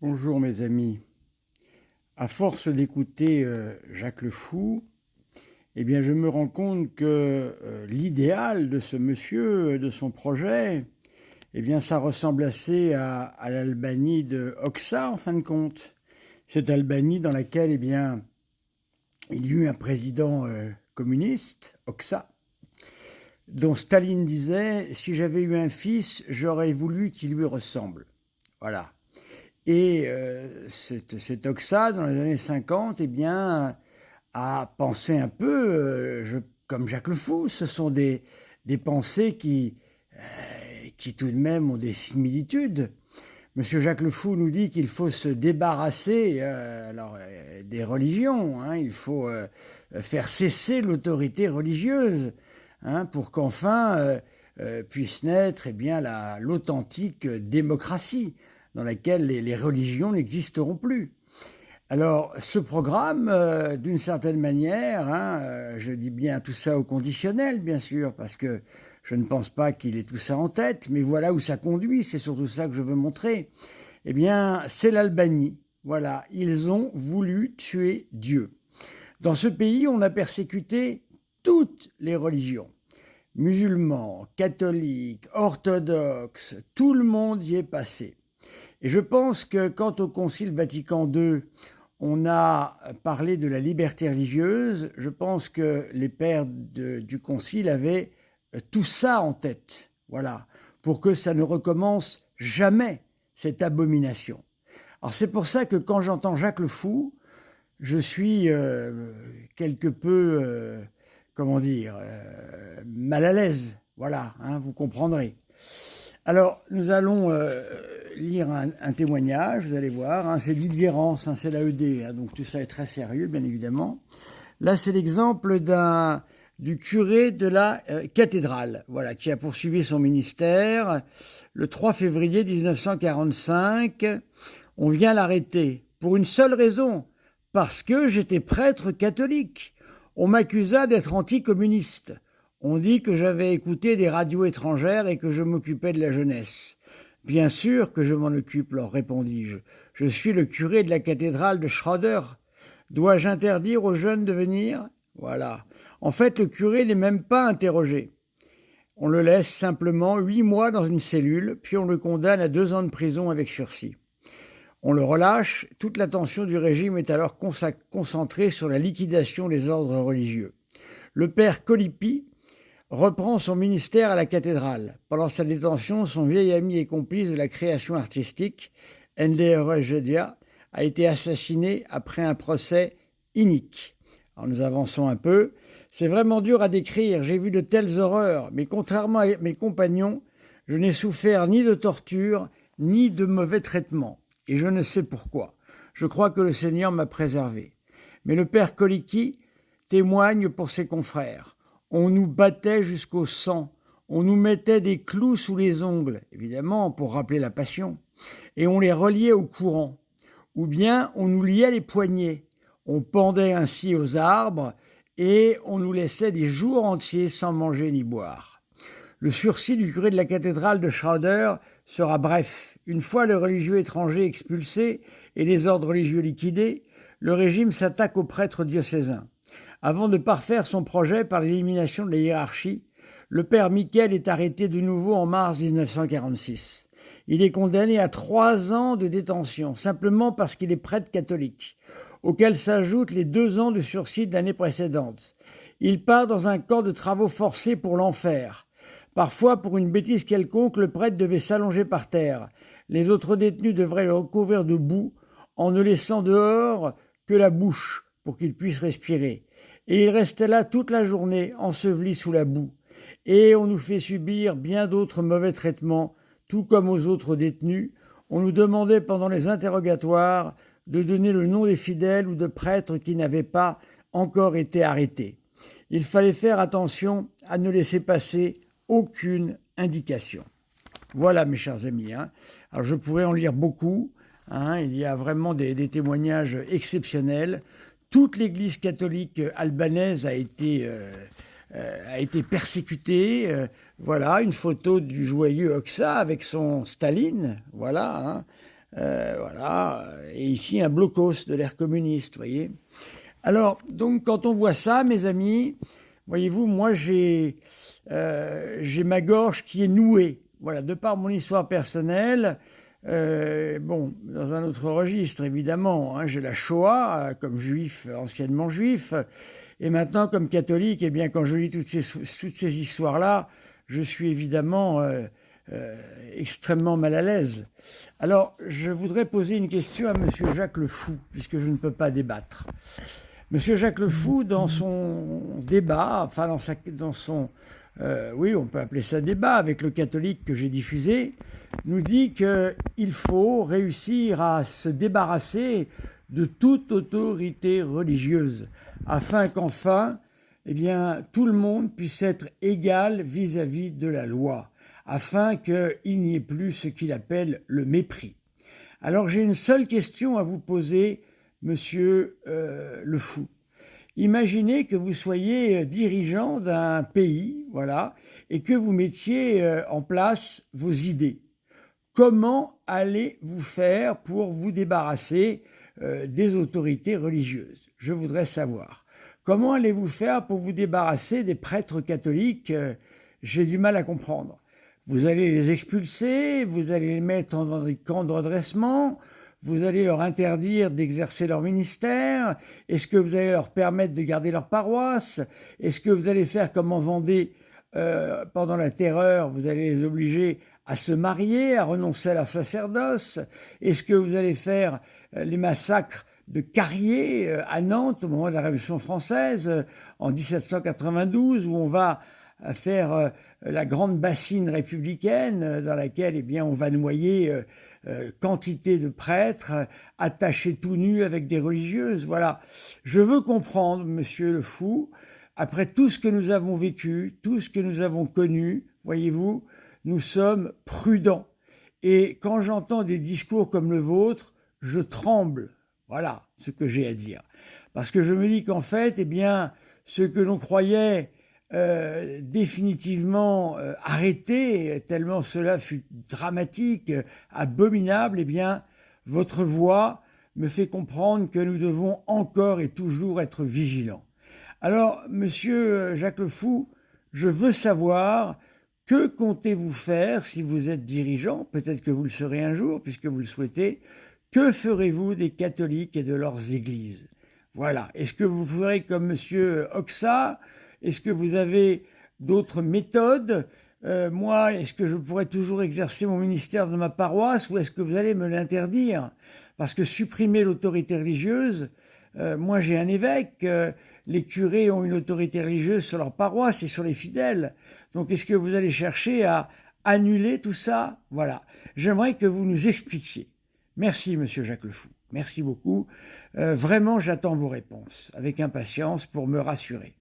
Bonjour mes amis. À force d'écouter Jacques le Fou, eh bien je me rends compte que l'idéal de ce monsieur, de son projet, eh bien ça ressemble assez à l'Albanie de Hoxha en fin de compte. Cette Albanie dans laquelle eh bien il y eut un président communiste, Hoxha, dont Staline disait « Si j'avais eu un fils, j'aurais voulu qu'il lui ressemble ». Voilà. Et cet Hoxha, dans les années 50, eh bien, a pensé un peu comme Jacques le Fou. Ce sont des pensées qui tout de même ont des similitudes. Monsieur Jacques le Fou nous dit qu'il faut se débarrasser des religions, hein, il faut faire cesser l'autorité religieuse, hein, pour qu'enfin puisse naître eh bien, l'authentique démocratie dans laquelle les religions n'existeront plus. Alors, ce programme, d'une certaine manière, hein, je dis bien tout ça au conditionnel, bien sûr, parce que je ne pense pas qu'il ait tout ça en tête, mais voilà où ça conduit, c'est surtout ça que je veux montrer. Eh bien, c'est l'Albanie. Voilà, ils ont voulu tuer Dieu. Dans ce pays, on a persécuté toutes les religions. Musulmans, catholiques, orthodoxes, tout le monde y est passé. Et je pense que quand au Concile Vatican II, on a parlé de la liberté religieuse, je pense que les pères du Concile avaient tout ça en tête, voilà, pour que ça ne recommence jamais, cette abomination. Alors c'est pour ça que quand j'entends Jacques le Fou, je suis quelque peu, comment dire, mal à l'aise, voilà, hein, vous comprendrez. Alors, nous allons lire un témoignage, vous allez voir, hein, c'est Didier Rance, hein, c'est l'AED, hein, donc tout ça est très sérieux, bien évidemment. Là, c'est l'exemple du curé de la cathédrale, voilà, qui a poursuivi son ministère le 3 février 1945. On vient l'arrêter pour une seule raison, parce que j'étais prêtre catholique. On m'accusa d'être anticommuniste. On dit que j'avais écouté des radios étrangères et que je m'occupais de la jeunesse. Bien sûr que je m'en occupe, leur répondis-je. Je suis le curé de la cathédrale de Schroeder. Dois-je interdire aux jeunes de venir ? Voilà. En fait, le curé n'est même pas interrogé. On le laisse simplement 8 mois dans une cellule, puis on le condamne à 2 ans de prison avec sursis. On le relâche, toute l'attention du régime est alors concentrée sur la liquidation des ordres religieux. Le père Colippi reprend son ministère à la cathédrale. Pendant sa détention, son vieil ami et complice de la création artistique, Ender Jedia, a été assassiné après un procès inique. Alors nous avançons un peu. C'est vraiment dur à décrire, j'ai vu de telles horreurs, mais contrairement à mes compagnons, je n'ai souffert ni de torture, ni de mauvais traitements. Et je ne sais pourquoi. Je crois que le Seigneur m'a préservé. Mais le père Coliki témoigne pour ses confrères. On nous battait jusqu'au sang. On nous mettait des clous sous les ongles, évidemment, pour rappeler la passion. Et on les reliait au courant. Ou bien on nous liait les poignets. On pendait ainsi aux arbres et on nous laissait des jours entiers sans manger ni boire. Le sursis du curé de la cathédrale de Schroeder sera bref. Une fois le religieux étranger expulsé et les ordres religieux liquidés, le régime s'attaque aux prêtres diocésains. Avant de parfaire son projet par l'élimination de la hiérarchie, le père Miquel est arrêté de nouveau en mars 1946. Il est condamné à 3 ans de détention, simplement parce qu'il est prêtre catholique, auquel s'ajoutent les 2 ans de sursis de l'année précédente. Il part dans un camp de travaux forcés pour l'enfer. Parfois, pour une bêtise quelconque, le prêtre devait s'allonger par terre. Les autres détenus devraient le recouvrir de boue, en ne laissant dehors que la bouche pour qu'il puisse respirer. Et il restait là toute la journée, enseveli sous la boue. Et on nous fait subir bien d'autres mauvais traitements, tout comme aux autres détenus. On nous demandait pendant les interrogatoires de donner le nom des fidèles ou de prêtres qui n'avaient pas encore été arrêtés. Il fallait faire attention à ne laisser passer aucune indication. Voilà, mes chers amis. Hein. Alors, je pourrais en lire beaucoup. Hein. Il y a vraiment des témoignages exceptionnels. Toute l'Église catholique albanaise a été persécutée. Voilà, une photo du joyeux Hoxha avec son Staline. Voilà. Hein. voilà, et ici un blocos de l'ère communiste, voyez. Alors, donc, quand on voit ça, mes amis, voyez-vous, moi, j'ai ma gorge qui est nouée. Voilà, de par mon histoire personnelle, bon, dans un autre registre, évidemment, hein, j'ai la Shoah, comme juif, anciennement juif, et maintenant, comme catholique, eh bien, quand je lis toutes ces histoires-là, je suis évidemment extrêmement mal à l'aise. Alors, je voudrais poser une question à Monsieur Jacques Le Fou, puisque je ne peux pas débattre. Monsieur Jacques Le Fou, dans son débat, enfin dans son, oui, on peut appeler ça débat avec le catholique que j'ai diffusé, nous dit qu'il faut réussir à se débarrasser de toute autorité religieuse, afin qu'enfin, eh bien, tout le monde puisse être égal vis-à-vis de la loi, afin qu'il n'y ait plus ce qu'il appelle le mépris. Alors j'ai une seule question à vous poser, Monsieur Le Fou. Imaginez que vous soyez dirigeant d'un pays, voilà, et que vous mettiez en place vos idées. Comment allez-vous faire pour vous débarrasser des autorités religieuses? Je voudrais savoir. Comment allez-vous faire pour vous débarrasser des prêtres catholiques? J'ai du mal à comprendre. Vous allez les expulser, vous allez les mettre dans des camps de redressement, vous allez leur interdire d'exercer leur ministère. Est-ce que vous allez leur permettre de garder leur paroisse? Est-ce que vous allez faire comme en Vendée pendant la Terreur? Vous allez les obliger à se marier, à renoncer à leur sacerdoce? Est-ce que vous allez faire les massacres de Carrier à Nantes au moment de la Révolution française en 1792, où on va faire la grande bassine républicaine dans laquelle, eh bien, on va noyer quantité de prêtres attachés tout nus avec des religieuses. Voilà. Je veux comprendre, Monsieur Le Fou, après tout ce que nous avons vécu, tout ce que nous avons connu, voyez-vous, nous sommes prudents. Et quand j'entends des discours comme le vôtre, je tremble. Voilà ce que j'ai à dire. Parce que je me dis qu'en fait, eh bien, ce que l'on croyait définitivement arrêté, tellement cela fut dramatique, abominable, eh bien, votre voix me fait comprendre que nous devons encore et toujours être vigilants. Alors, Monsieur Jacques Le Fou, je veux savoir, que comptez-vous faire si vous êtes dirigeant? Peut-être que vous le serez un jour, puisque vous le souhaitez. Que ferez-vous des catholiques et de leurs églises? Voilà. Est-ce que vous ferez comme Monsieur Hoxha? Est-ce que vous avez d'autres méthodes? Moi, est-ce que je pourrais toujours exercer mon ministère de ma paroisse, ou est-ce que vous allez me l'interdire? Parce que supprimer l'autorité religieuse, moi j'ai un évêque, les curés ont une autorité religieuse sur leur paroisse et sur les fidèles. Donc est-ce que vous allez chercher à annuler tout ça? Voilà. J'aimerais que vous nous expliquiez. Merci, Monsieur Jacques Le Fou. Merci beaucoup. Vraiment, j'attends vos réponses avec impatience pour me rassurer.